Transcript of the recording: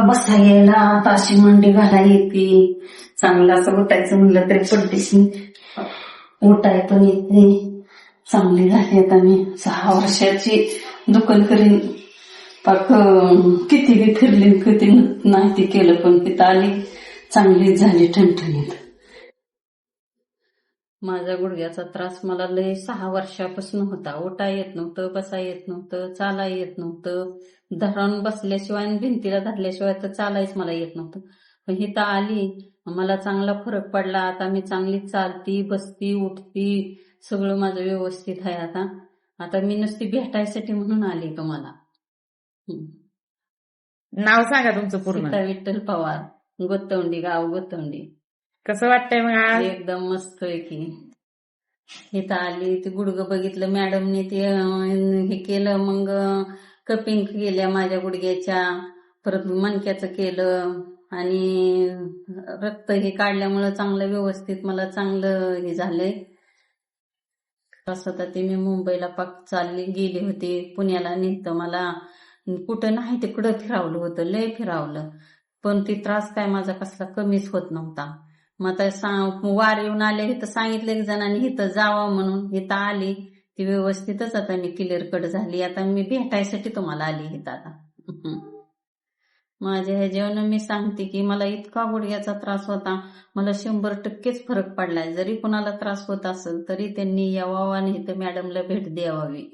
बसा यायला आता अशी मांडी घाला येते. चांगलं असं उठायचं म्हणलं तरी पडदेशी उठाय पण येते. चांगली झाली आता मी 6 वर्षाची दुकान करीन. पाक किती बी फिरली किती नाही ते केलं पण तिथं आली चांगलीच झाली ठणठणीत. माझ्या गुडघ्याचा त्रास मला लय 6 वर्षापासून होता. उठा येत नव्हतं, बसा येत नव्हतं, चाला येत नव्हतं. धरून बसल्याशिवाय आणि भिंतीला धरल्याशिवाय तर चालायच मला येत नव्हतं. पण इथं आली मला चांगला फरक पडला. आता मी चांगली चालती, बसती, उठती, सगळं माझं व्यवस्थित आहे आता. आता मी नुसती भेटायसाठी म्हणून आली तुम्हाला. नाव सांगा तुमचं पूर्ण. सीता विठ्ठल पवार, गोतवंडी, गाव गोतवंडी. कसं वाटतंय मग आज? एकदम मस्त आहे की. इथं आली ते गुडघं बघितलं मॅडमने, ते हे केलं. मग कपिंग केल्या माझ्या गुडघ्याच्या, परत मणक्याचं केलं आणि रक्त हे काढल्यामुळं चांगलं व्यवस्थित मला चांगलं हे झालंय. असं तर ते मी मुंबईला पाक चालली गेली होती, पुण्याला नेतं मला. कुठं नाही तिकडं फिरावलं होतं, लय फिरावलं. पण ती त्रास काय माझा कसला कमीच होत नव्हता. मग आता वार येऊन आले इथं, सांगितलं एक जणांनी इथं जावं म्हणून. इथं आली ती व्यवस्थितच आता मी क्लिअर कट झाली. आता मी भेटायसाठी तुम्हाला आली इथं आता. माझ्या ह्याच्यावर मी सांगते की मला इतका गुडघ्याचा त्रास होता, मला 100%च फरक पडलाय. जरी कोणाला त्रास होत असेल तरी त्यांनी यावं आणि इथं मॅडमला भेट द्यावी.